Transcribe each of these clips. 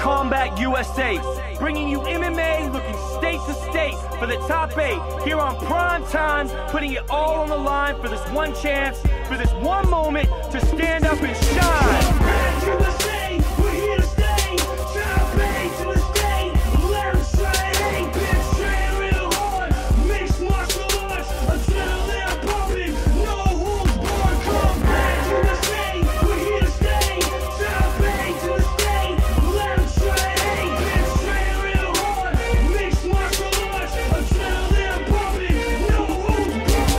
Combat USA, bringing you MMA looking state to state for the top 8 here on Prime Time, putting it all on the line for this one chance, for this one moment to stand up and shine. Combat USA, we're here to stay. Top 8 to the state. Let 'em say, bitch, train real hard. Mixed martial arts until they're pumping. No holds barred. Combat USA, we're here to stay. Top 8 to the state. Let 'em say, bitch, train real hard. Mixed martial arts until they're pumping. No holds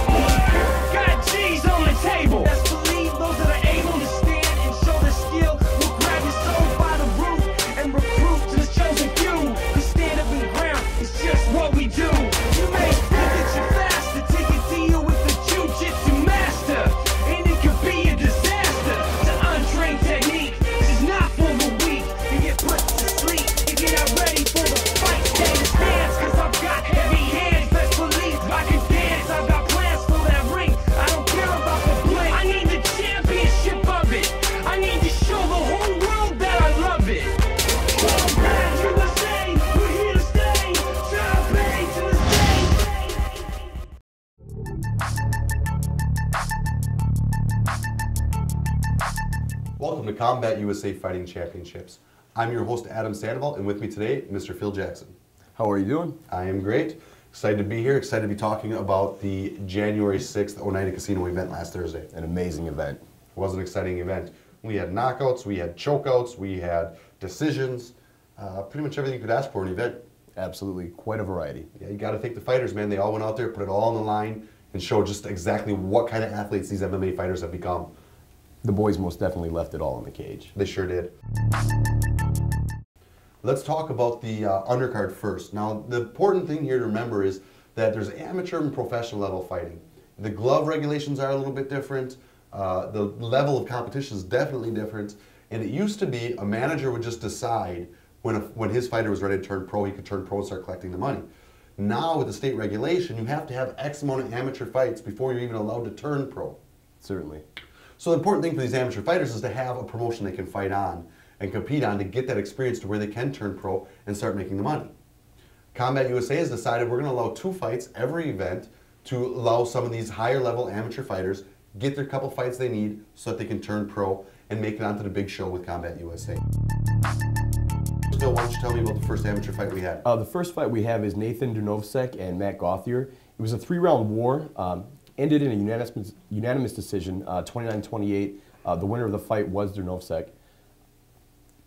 barred. Got G's on the table. Best believe those that are able to stand and show their skill will grab your soul by the root and recruit to the chosen few. We stand up in the ground, it's just what we do. You may think that you're faster, take a deal with the jiu-jitsu master, and it could be a disaster. The untrained technique is not for the weak. You get put to sleep if you're not ready for the fight. Stay in the stance, cause I've got heavy hands. Best believe I can dance, I've got plans for that ring. I don't care about the blink, I need the championship of it. I need to show the whole world that I love it. Combat USA, we're here to stay. Top 8 to the state. Welcome to Combat USA Fighting Championships. I'm your host, Adam Sandoval, and with me today, Mr. Phil Jackson. How are you doing? I am great. Excited to be here. Excited to be talking about the January 6th Oneida Casino event last Thursday. An amazing event. It was an exciting event. We had knockouts, we had chokeouts, we had decisions, pretty much everything you could ask for in an event. Absolutely, quite a variety. Yeah, you got to thank the fighters, man. They all went out there, put it all on the line, and showed just exactly what kind of athletes these MMA fighters have become. The boys most definitely left it all in the cage. They sure did. Let's talk about the undercard first. Now, the important thing here to remember is that there's amateur and professional level fighting. The glove regulations are a little bit different. The level of competition is definitely different. And it used to be a manager would just decide when his fighter was ready to turn pro, he could turn pro and start collecting the money. Now, with the state regulation, you have to have X amount of amateur fights before you're even allowed to turn pro. Certainly. So the important thing for these amateur fighters is to have a promotion they can fight on and compete on to get that experience to where they can turn pro and start making the money. Combat USA has decided we're going to allow 2 fights every event to allow some of these higher level amateur fighters get their couple fights they need so that they can turn pro and make it onto the big show with Combat USA. Phil, why don't you tell me about the first amateur fight we had? The first fight we have is Nathan Dunovsek and Matt Gauthier. It was a 3-round war. Ended in a unanimous decision, 29-28. The winner of the fight was Dunovsek.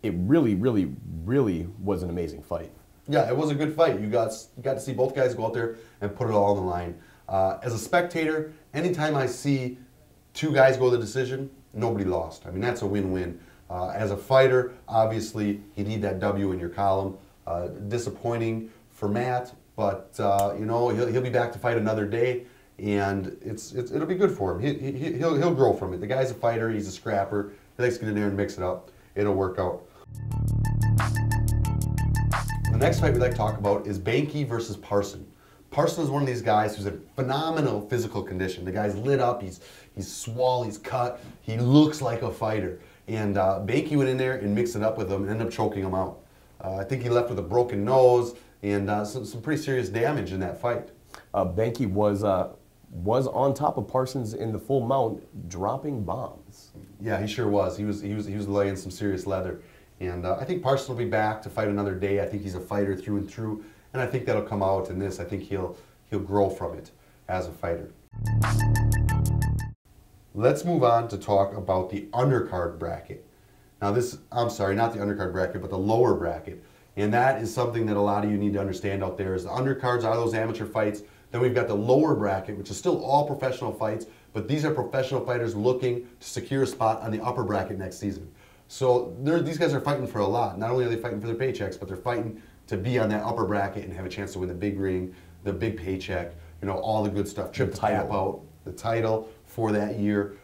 It really, really, really was an amazing fight. Yeah, it was a good fight. You got to see both guys go out there and put it all on the line. As a spectator, anytime I see 2 guys go to the decision, nobody lost. I mean, that's a win-win. As a fighter, obviously, you need that W in your column. Disappointing for Matt, but you know, he'll be back to fight another day, and it'll be good for him. He'll grow from it. The guy's a fighter. He's a scrapper. He likes to get in there and mix it up. It'll work out. The next fight we'd like to talk about is Banky versus Parson. Parson is one of these guys who's in phenomenal physical condition. The guy's lit up, he's swole, he's cut, he looks like a fighter. And Banky went in there and mixed it up with him and ended up choking him out. I think he left with a broken nose and some pretty serious damage in that fight. Banky was on top of Parsons in the full mount, dropping bombs. Yeah, he sure was. He was laying some serious leather. And I think Parson will be back to fight another day. I think he's a fighter through and through. And I think that'll come out in this. I think he'll grow from it as a fighter. Let's move on to talk about the undercard bracket. Now I'm sorry, not the undercard bracket, but the lower bracket. And that is something that a lot of you need to understand out there is the undercards are those amateur fights. Then we've got the lower bracket, which is still all professional fights, but these are professional fighters looking to secure a spot on the upper bracket next season. So these guys are fighting for a lot. Not only are they fighting for their paychecks, but they're fighting to be on that upper bracket and have a chance to win the big ring, the big paycheck, you know, all the good stuff. Trip to tap out, the title for that year.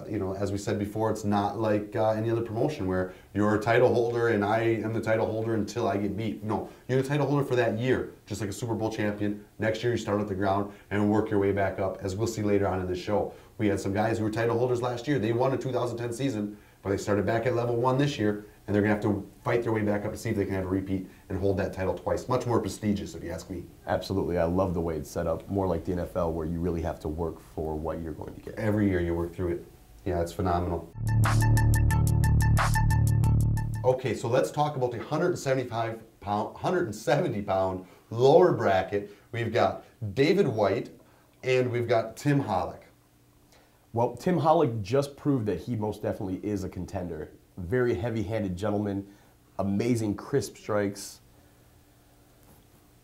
You know, as we said before, it's not like any other promotion where you're a title holder and I am the title holder until I get beat. No, you're the title holder for that year, just like a Super Bowl champion. Next year you start at the ground and work your way back up, as we'll see later on in the show. We had some guys who were title holders last year. They won a 2010 season, but they started back at level 1 this year and they're going to have to fight their way back up to see if they can have a repeat and hold that title twice. Much more prestigious, if you ask me. Absolutely. I love the way it's set up, more like the NFL, where you really have to work for what you're going to get. Every year you work through it. Yeah, it's phenomenal. Okay, so let's talk about the 170-pound lower bracket. We've got David White and we've got Tim Hollick. Well, Tim Hollick just proved that he most definitely is a contender. Very heavy-handed gentleman, amazing crisp strikes.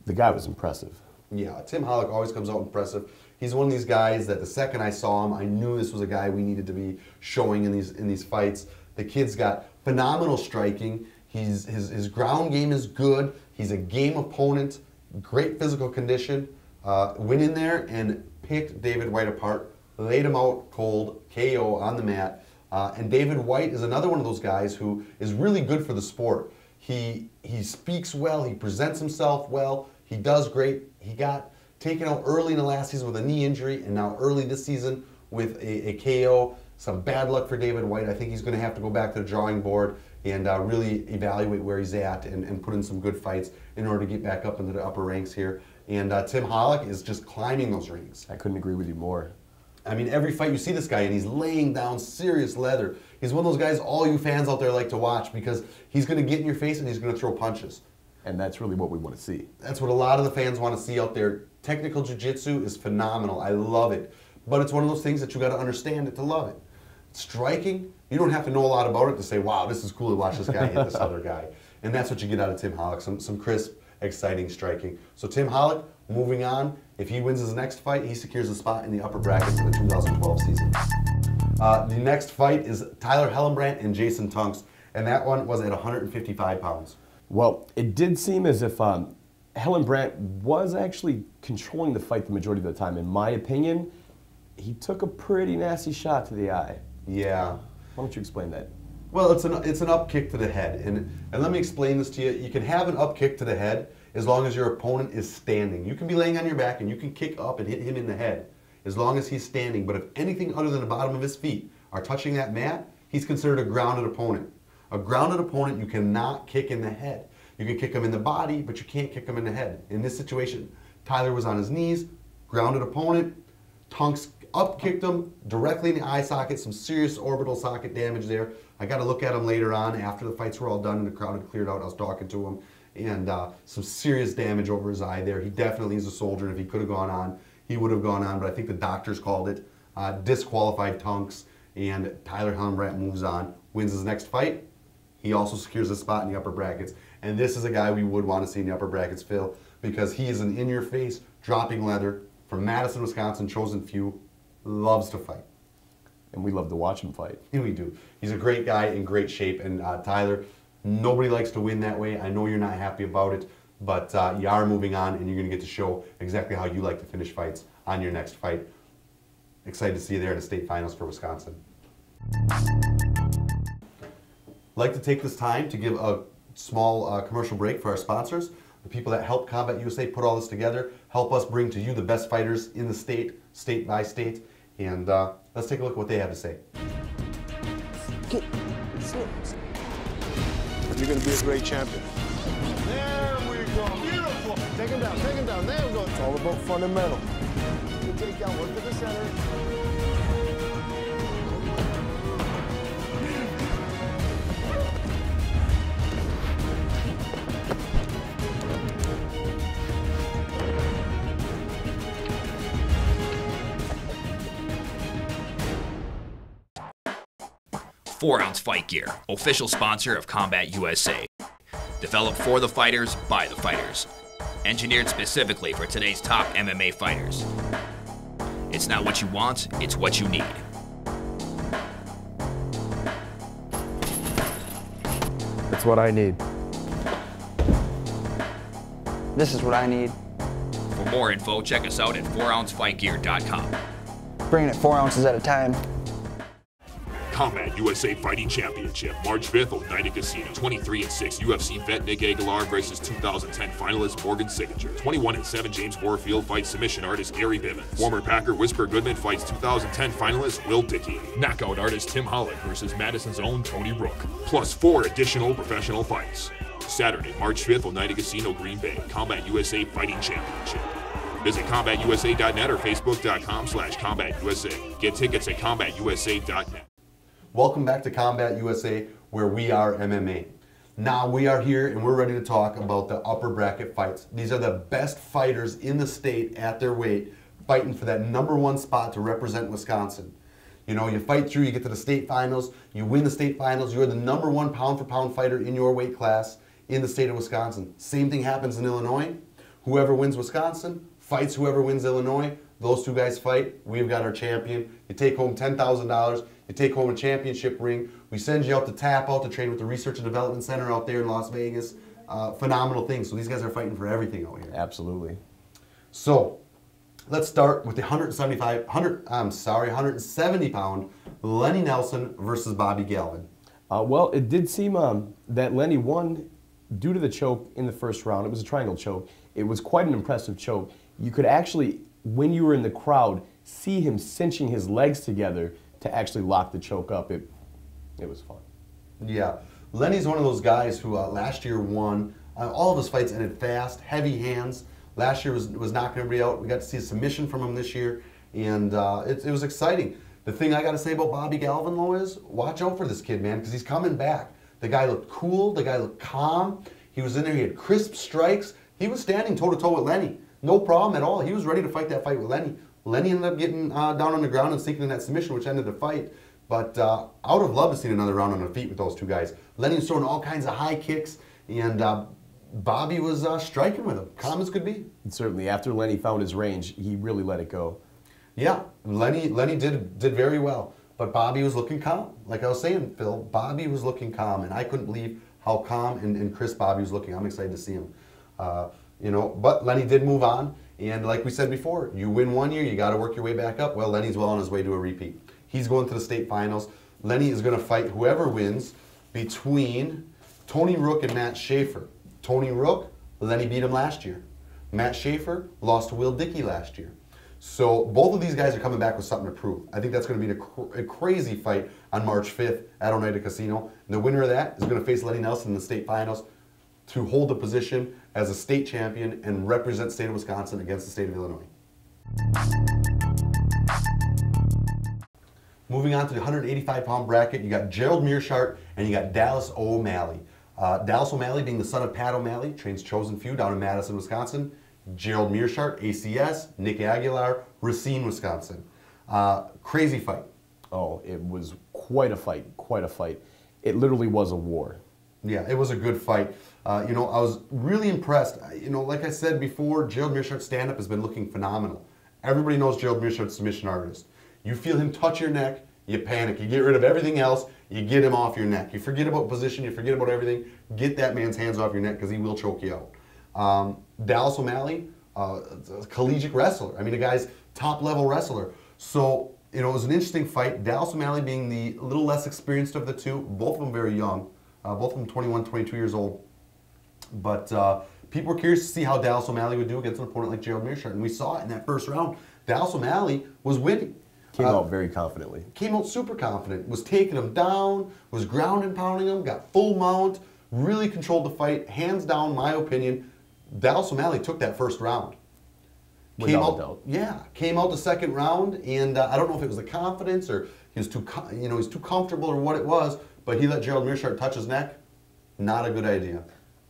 The guy was impressive. Yeah, Tim Hollick always comes out impressive. He's one of these guys that the second I saw him, I knew this was a guy we needed to be showing in these fights. The kid's got phenomenal striking. His ground game is good. He's a game opponent, great physical condition. Went in there and picked David White apart, laid him out cold, KO on the mat. And David White is another one of those guys who is really good for the sport. He speaks well, he presents himself well, he does great. He got taken out early in the last season with a knee injury, and now early this season with a KO. Some bad luck for David White. I think he's going to have to go back to the drawing board and really evaluate where he's at and put in some good fights in order to get back up into the upper ranks here. And Tim Hollick is just climbing those ranks. I couldn't agree with you more. I mean, every fight you see this guy and he's laying down serious leather. He's one of those guys all you fans out there like to watch because he's going to get in your face and he's going to throw punches. And that's really what we want to see. That's what a lot of the fans want to see out there. Technical jiu-jitsu is phenomenal. I love it. But it's one of those things that you got to understand it to love it. Striking, you don't have to know a lot about it to say, wow, this is cool to watch this guy hit this other guy. And that's what you get out of Tim Hollick, some crisp, exciting striking. So Tim Hollick, moving on, if he wins his next fight, he secures a spot in the upper bracket for the 2012 season. The next fight is Tyler Hellenbrand and Jason Tunks, and that one was at 155 pounds. Well, it did seem as if Hellenbrand was actually controlling the fight the majority of the time. In my opinion, he took a pretty nasty shot to the eye. Yeah. Why don't you explain that? Well, it's an up kick to the head, and let me explain this to you. You can have an up kick to the head as long as your opponent is standing. You can be laying on your back and you can kick up and hit him in the head as long as he's standing. But if anything other than the bottom of his feet are touching that mat, he's considered a grounded opponent. A grounded opponent you cannot kick in the head. You can kick him in the body, but you can't kick him in the head. In this situation, Tyler was on his knees, grounded opponent. Tunks up kicked him directly in the eye socket, some serious orbital socket damage there. I got to look at him later on after the fights were all done and the crowd had cleared out. I was talking to him, and some serious damage over his eye there. He definitely is a soldier, and if he could have gone on, he would have gone on, but I think the doctors called it disqualified Tunks, and Tyler Hellenbrand moves on, wins his next fight. He also secures a spot in the upper brackets, and this is a guy we would want to see in the upper brackets, Phil, because he is an in-your-face, dropping leather from Madison, Wisconsin, chosen few, loves to fight. And we love to watch him fight. Yeah, we do. He's a great guy in great shape, and Tyler, nobody likes to win that way. I know you're not happy about it, but you are moving on, and you're going to get to show exactly how you like to finish fights on your next fight. Excited to see you there in the state finals for Wisconsin. I'd like to take this time to give a small commercial break for our sponsors, the people that help Combat USA put all this together, help us bring to you the best fighters in the state, state by state, and let's take a look at what they have to say. You're going to be a great champion. There we go. Beautiful. Take him down. Take him down. There we go. It's all about fundamental. You take down. Look to the center. 4-Ounce Fight Gear, official sponsor of Combat USA. Developed for the fighters, by the fighters. Engineered specifically for today's top MMA fighters. It's not what you want, it's what you need. It's what I need. This is what I need. For more info, check us out at 4ouncefightgear.com. Bringing it 4 ounces at a time. Combat USA Fighting Championship, March 5th, Oneida Casino. 23-6 UFC vet Nick Aguilar versus 2010 finalist Morgan Signature. 21-7 James Warfield fights submission artist Gary Bivens. Former Packer Whisper Goodman fights 2010 finalist Will Dickey. Knockout artist Tim Hollick versus Madison's own Tony Rook. Plus 4 additional professional fights. Saturday, March 5th, Oneida Casino, Green Bay. Combat USA Fighting Championship. Visit CombatUSA.net or Facebook.com/CombatUSA. Get tickets at CombatUSA.net. Welcome back to Combat USA, where we are MMA. Now we are here and we're ready to talk about the upper bracket fights. These are the best fighters in the state at their weight, fighting for that #1 spot to represent Wisconsin. You know, you fight through, you get to the state finals, you win the state finals, you're the #1 pound-for-pound fighter in your weight class in the state of Wisconsin. Same thing happens in Illinois. Whoever wins Wisconsin fights whoever wins Illinois. Those two guys fight. We've got our champion. You take home $10,000. You take home a championship ring. We send you out to Tap Out to train with the Research and Development Center out there in Las Vegas. Phenomenal things. So these guys are fighting for everything out here. Absolutely. So let's start with the 170-pound Lenny Nelson versus Bobby Galvin. Well, it did seem that Lenny won due to the choke in the first round. It was a triangle choke. It was quite an impressive choke. You could actually, when you were in the crowd, see him cinching his legs together to actually lock the choke up. It was fun. Yeah. Lenny's one of those guys who last year won. All of his fights ended fast, heavy hands. Last year was knocking everybody out. We got to see a submission from him this year, and it was exciting. The thing I got to say about Bobby Galvin, though, is watch out for this kid, man, because he's coming back. The guy looked cool. The guy looked calm. He was in there. He had crisp strikes. He was standing toe-to-toe with Lenny. No problem at all. He was ready to fight that fight with Lenny. Lenny ended up getting down on the ground and sinking in that submission, which ended the fight. But I would have loved to see another round on the feet with those two guys. Lenny was throwing all kinds of high kicks, and Bobby was striking with him, calm as could be. And certainly, after Lenny found his range, he really let it go. Yeah, Lenny did very well, but Bobby was looking calm. Like I was saying, Phil, Bobby was looking calm, and I couldn't believe how calm and crisp Bobby was looking. I'm excited to see him. You know, but Lenny did move on, and like we said before, you win one year, you got to work your way back up. Well, Lenny's well on his way to a repeat. He's going to the state finals. Lenny is going to fight whoever wins between Tony Rook and Matt Schaefer. Tony Rook, Lenny beat him last year. Matt Schaefer lost to Will Dickey last year. So both of these guys are coming back with something to prove. I think that's going to be a crazy fight on March 5th at Oneida Casino. And the winner of that is going to face Lenny Nelson in the state finals to hold the position as a state champion and represent the state of Wisconsin against the state of Illinois. Moving on to the 185-pound bracket, you got Gerald Meerschaert and you got Dallas O'Malley. Dallas O'Malley, being the son of Pat O'Malley, trains Chosen Few down in Madison, Wisconsin. Gerald Meerschaert, ACS, Nick Aguilar, Racine, Wisconsin. Crazy fight. Oh, it was quite a fight, quite a fight. It literally was a war. Yeah, it was a good fight. You know, I was really impressed. You know, like I said before, Gerald Meerschaert's stand-up has been looking phenomenal. Everybody knows Gerald Meerschaert's submission artist. You feel him touch your neck, you panic. You get rid of everything else, you get him off your neck. You forget about position, you forget about everything. Get that man's hands off your neck because he will choke you out. Dallas O'Malley, a collegiate wrestler. I mean, the guy's top-level wrestler. So, you know, it was an interesting fight. Dallas O'Malley being the little less experienced of the two, both of them very young. Both of them 21, 22 years old. But people were curious to see how Dallas O'Malley would do against an opponent like Gerald Meerschaert. And we saw it in that first round. Dallas O'Malley was winning. Came out very confidently. Came out super confident. Was taking him down, was ground and pounding him, got full mount, really controlled the fight. Hands down, my opinion, Dallas O'Malley took that first round. Without a doubt. Yeah, came out the second round, and I don't know if it was the confidence or he was too comfortable or what it was, but he let Gerald Meerschaert touch his neck. Not a good idea.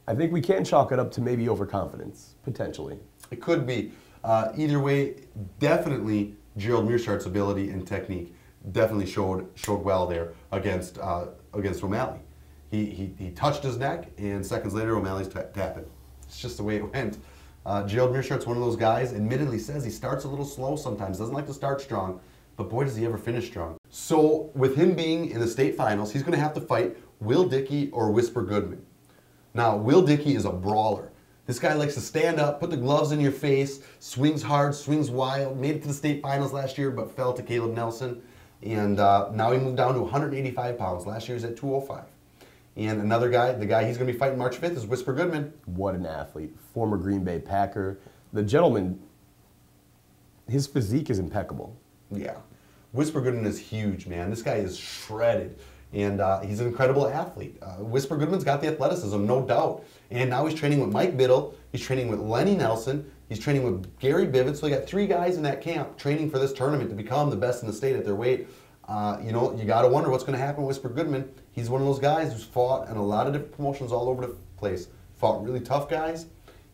I think we can chalk it up to maybe overconfidence, potentially. It could be. Either way, definitely Gerald Meerschaert's ability and technique definitely showed well there against O'Malley. He touched his neck, and seconds later O'Malley's tapping. It's just the way it went. Gerald Meerschaert's one of those guys, admittedly says he starts a little slow sometimes, doesn't like to start strong, but boy does he ever finish strong. So with him being in the state finals, he's going to have to fight Will Dickey or Whisper Goodman. Now, Will Dickey is a brawler. This guy likes to stand up, put the gloves in your face, swings hard, swings wild, made it to the state finals last year, but fell to Caleb Nelson. And now he moved down to 185 pounds. Last year he was at 205. And another guy, the guy he's going to be fighting March 5th is Whisper Goodman. What an athlete. Former Green Bay Packer. The gentleman, his physique is impeccable. Yeah. Whisper Goodman is huge, man. This guy is shredded. And he's an incredible athlete. Whisper Goodman's got the athleticism, no doubt. And now he's training with Mike Biddle. He's training with Lenny Nelson. He's training with Gary Bivens. So you got 3 guys in that camp training for this tournament to become the best in the state at their weight. You know, you got to wonder what's going to happen with Whisper Goodman. He's one of those guys who's fought in a lot of different promotions all over the place. Fought really tough guys.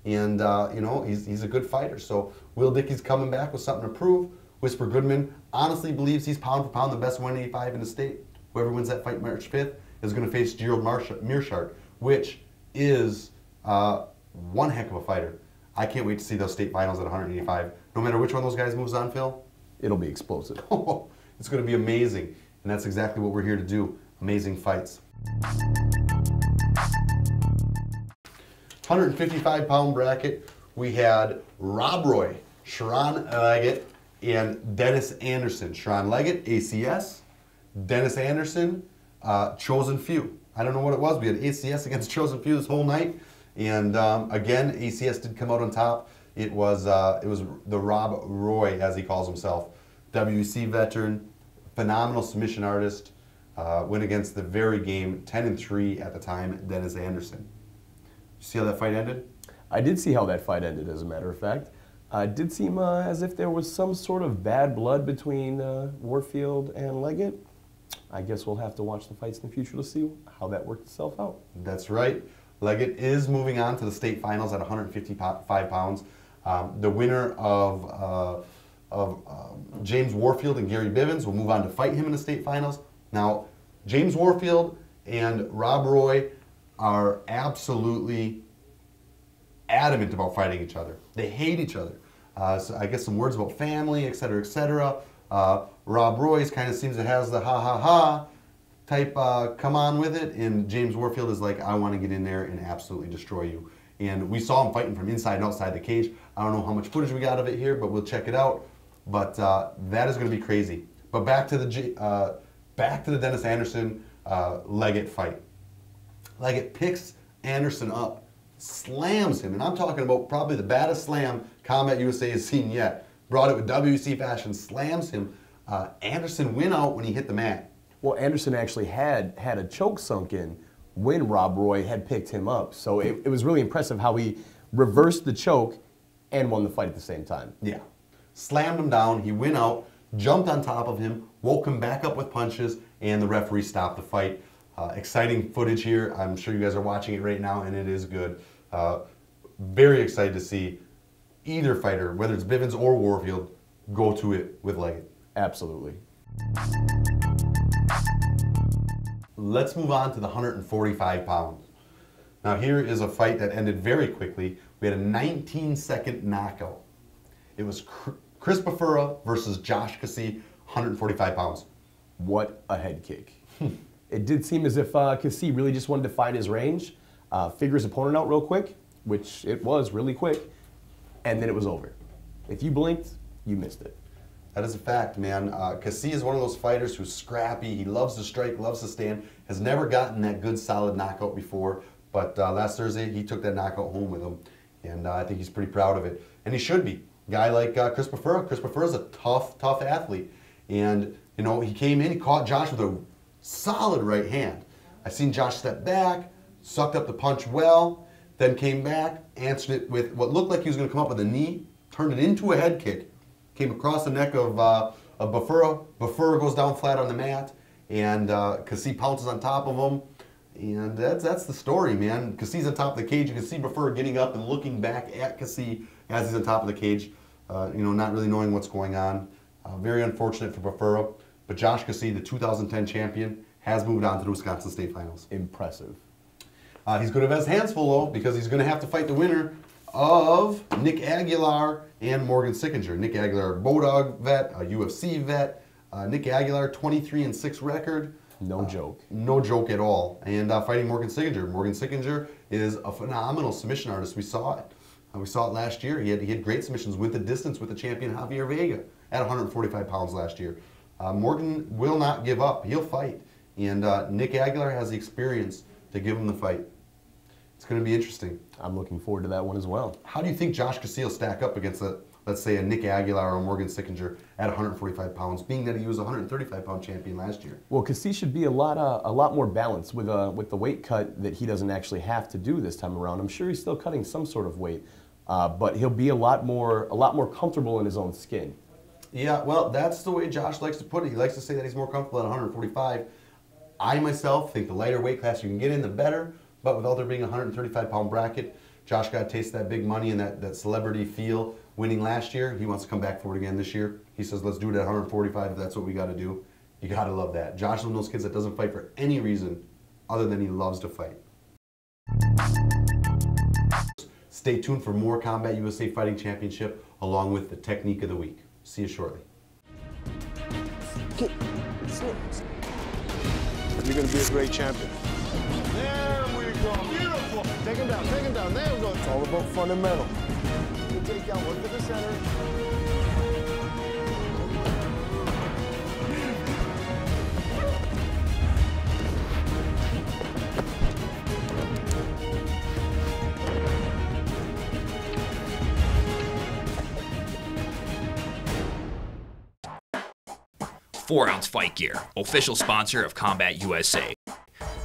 And, you know, he's a good fighter. So Will Dickey's coming back with something to prove. Whisper Goodman honestly believes he's pound for pound the best 185 in the state. Whoever wins that fight March 5th is going to face Gerald Mearshart, which is one heck of a fighter. I can't wait to see those state finals at 185. No matter which one of those guys moves on, Phil. It'll be explosive. It's going to be amazing. And that's exactly what we're here to do. Amazing fights. 155-pound bracket, we had Rob Roy, Sharon Leggett, and Dennis Anderson. Sharon Leggett, ACS. Dennis Anderson, Chosen Few. I don't know what it was. We had ACS against Chosen Few this whole night. And again, ACS did come out on top. It was the Rob Roy, as he calls himself. WEC veteran, phenomenal submission artist. Went against the very game, 10-3 at the time, Dennis Anderson. You see how that fight ended? I did see how that fight ended, as a matter of fact. It did seem as if there was some sort of bad blood between Warfield and Leggett. I guess we'll have to watch the fights in the future to see how that worked itself out. That's right. Leggett is moving on to the state finals at 155 pounds. The winner of James Warfield and Gary Bivens will move on to fight him in the state finals. Now, James Warfield and Rob Roy are absolutely adamant about fighting each other. They hate each other. So I guess some words about family, et cetera, et cetera. Rob Royce kind of seems to have the ha-ha-ha type come on with it, and James Warfield is like, I want to get in there and absolutely destroy you. And we saw him fighting from inside and outside the cage. I don't know how much footage we got of it here, but we'll check it out. But that is going to be crazy. But back to the Dennis Anderson Leggett fight. Leggett picks Anderson up, slams him, and I'm talking about probably the baddest slam Combat USA has seen yet. Brought it with WC fashion, slams him. Anderson went out when he hit the mat. Well, Anderson actually had a choke sunk in when Rob Roy had picked him up. So it was really impressive how he reversed the choke and won the fight at the same time. Yeah. Slammed him down, he went out, jumped on top of him, woke him back up with punches, and the referee stopped the fight. Exciting footage here. I'm sure you guys are watching it right now, and it is good. Very excited to see either fighter, whether it's Bivens or Warfield, go to it with Leggett. Absolutely. Let's move on to the 145 pounds. Now here is a fight that ended very quickly. We had a 19-second knockout. It was Chris Bafura versus Josh Cassie, 145 pounds. What a head kick. It did seem as if Cassie really just wanted to find his range, figure his opponent out real quick, which it was really quick, and then it was over. If you blinked, you missed it. That is a fact, man. Cassie is one of those fighters who's scrappy. He loves to strike, loves to stand. Has never gotten that good, solid knockout before. But last Thursday, he took that knockout home with him. And I think he's pretty proud of it. And he should be. A guy like Chris Bafura. Chris Bafura is a tough, tough athlete. And, you know, he came in, he caught Josh with a solid right hand. I seen Josh step back, sucked up the punch well, then came back, answered it with what looked like he was going to come up with a knee, turned it into a head kick. Came across the neck of Bafura. Bafura goes down flat on the mat, and Cassie pounces on top of him. And that's the story, man. Cassie's on top of the cage. You can see Bafura getting up and looking back at Cassie as he's on top of the cage, you know, not really knowing what's going on. Very unfortunate for Bafura. But Josh Cassie, the 2010 champion, has moved on to the Wisconsin State Finals. Impressive. He's going to have his hands full, though, because he's going to have to fight the winner of Nick Aguilar and Morgan Sickinger. Nick Aguilar, Bodog vet, a UFC vet. Nick Aguilar, 23-6 record. No joke. No joke at all. And fighting Morgan Sickinger. Morgan Sickinger is a phenomenal submission artist. We saw it. We saw it last year. He had great submissions with the distance with the champion Javier Vega at 145 pounds last year. Morgan will not give up. He'll fight. And Nick Aguilar has the experience to give him the fight. It's going to be interesting. I'm looking forward to that one as well. How do you think Josh Casillo stack up against, let's say, a Nick Aguilar or Morgan Sickinger at 145 pounds, being that he was a 135-pound champion last year? Well, Casillo should be a lot more balanced with the weight cut that he doesn't actually have to do this time around. I'm sure he's still cutting some sort of weight, but he'll be a lot more comfortable in his own skin. Yeah, well, that's the way Josh likes to put it. He likes to say that he's more comfortable at 145. I myself think the lighter weight class you can get in, the better. But without there being a 135-pound bracket, Josh got a taste of that big money and that celebrity feel winning last year. He wants to come back for it again this year. He says, let's do it at 145 if that's what we got to do. You got to love that. Josh is one of those kids that doesn't fight for any reason other than he loves to fight. Stay tuned for more Combat USA Fighting Championship along with the Technique of the Week. See you shortly. You're going to be a great champion. There we go. Beautiful. Take him down. Take him down. There we go. It's all about fundamental. Good takedown. Work to the center. 4-Ounce Fight Gear, official sponsor of Combat USA.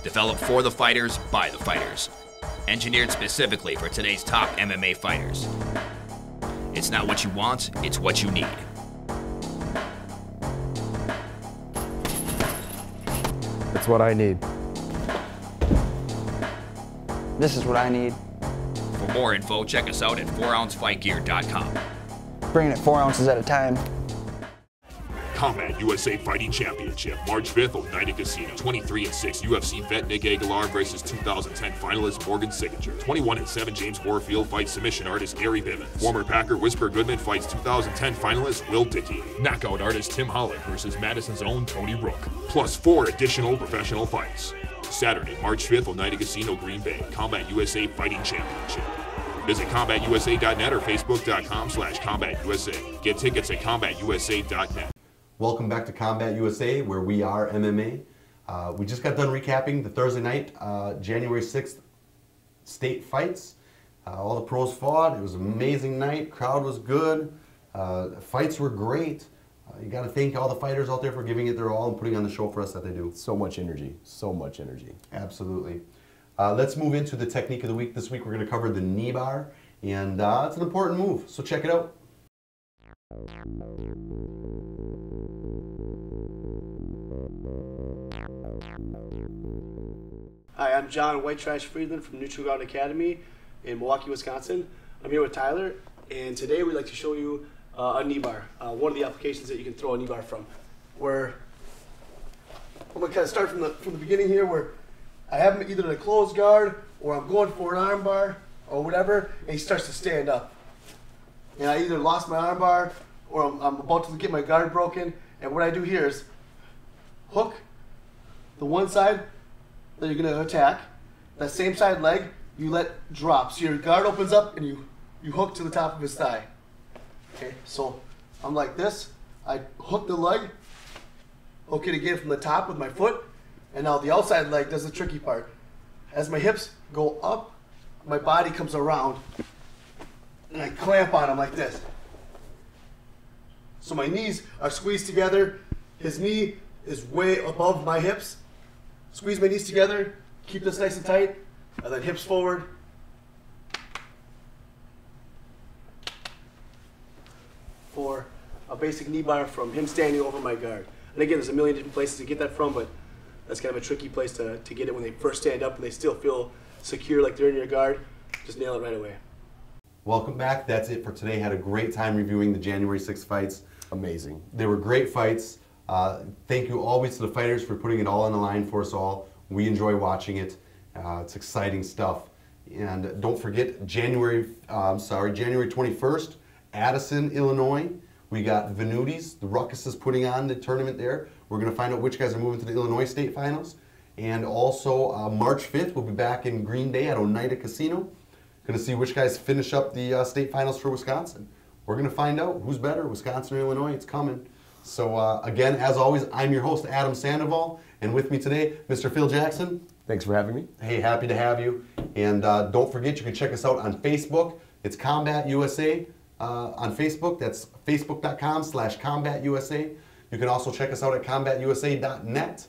Developed for the fighters, by the fighters. Engineered specifically for today's top MMA fighters. It's not what you want, it's what you need. It's what I need. This is what I need. For more info, check us out at 4ouncefightgear.com. Bringing it 4 ounces at a time. Combat USA Fighting Championship, March 5th, Oneida Casino. 23-6 UFC vet Nick Aguilar versus 2010 finalist Morgan Sickinger. 21-7 James Warfield fights submission artist Gary Bivens. Former Packer Whisper Goodman fights 2010 finalist Will Dickey. Knockout artist Tim Holland versus Madison's own Tony Rook. Plus 4 additional professional fights. Saturday, March 5th, Oneida Casino, Green Bay. Combat USA Fighting Championship. Visit CombatUSA.net or Facebook.com/CombatUSA. Get tickets at CombatUSA.net. Welcome back to Combat USA, where we are MMA. We just got done recapping the Thursday night, January 6th state fights. All the pros fought. It was an amazing night. Crowd was good. Fights were great. You got to thank all the fighters out there for giving it their all and putting on the show for us that they do. So much energy. So much energy. Absolutely. Let's move into the technique of the week. This week we're going to cover the knee bar, and it's an important move, so check it out. Hi, I'm John White Trash Friedland from Neutral Ground Academy in Milwaukee, Wisconsin. I'm here with Tyler, and today we'd like to show you a knee bar, one of the applications that you can throw a knee bar from. Where I'm going to kind of start from the beginning here, where I have him either in a closed guard or I'm going for an arm bar or whatever, and he starts to stand up. And I either lost my arm bar or I'm about to get my guard broken, and what I do here is hook the one side that you're going to attack, that same side leg you let drop. So your guard opens up and you hook to the top of his thigh. Okay, so I'm like this, I hook the leg, hook it again from the top with my foot, and now the outside leg does the tricky part. As my hips go up, my body comes around, and I clamp on him like this. So my knees are squeezed together, his knee is way above my hips. Squeeze my knees together, keep this nice and tight, and then hips forward. For a basic knee bar from him standing over my guard. And again, there's a million different places to get that from, but that's kind of a tricky place to get it when they first stand up and they still feel secure like they're in your guard. Just nail it right away. Welcome back. That's it for today. Had a great time reviewing the January 6th fights. Amazing. They were great fights. Thank you always to the fighters for putting it all on the line for us all. We enjoy watching it. It's exciting stuff. And don't forget, January 21st, Addison, Illinois. We got Venutis. The Ruckus is putting on the tournament there. We're going to find out which guys are moving to the Illinois State Finals. And also March 5th, we'll be back in Green Bay at Oneida Casino. Going to see which guys finish up the state finals for Wisconsin. We're going to find out who's better, Wisconsin or Illinois. It's coming. So again, as always, I'm your host, Adam Sandoval, and with me today, Mr. Phil Jackson. Thanks for having me. Hey, happy to have you. And don't forget, you can check us out on Facebook. It's Combat USA on Facebook. That's facebook.com/Combat USA. You can also check us out at combatusa.net.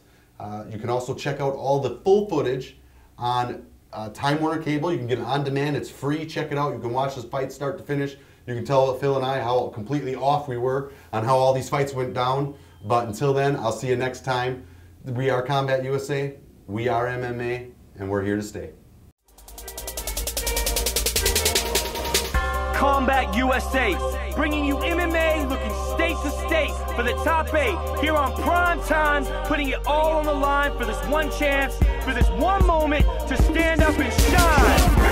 You can also check out all the full footage on Time Warner Cable. You can get it on demand. It's free. Check it out. You can watch this fight start to finish. You can tell Phil and I how completely off we were on how all these fights went down. But until then, I'll see you next time. We are Combat USA. We are MMA, and we're here to stay. Combat USA, bringing you MMA, looking state to state for the top 8 here on Prime Time, putting it all on the line for this one chance, for this one moment to stand up and shine.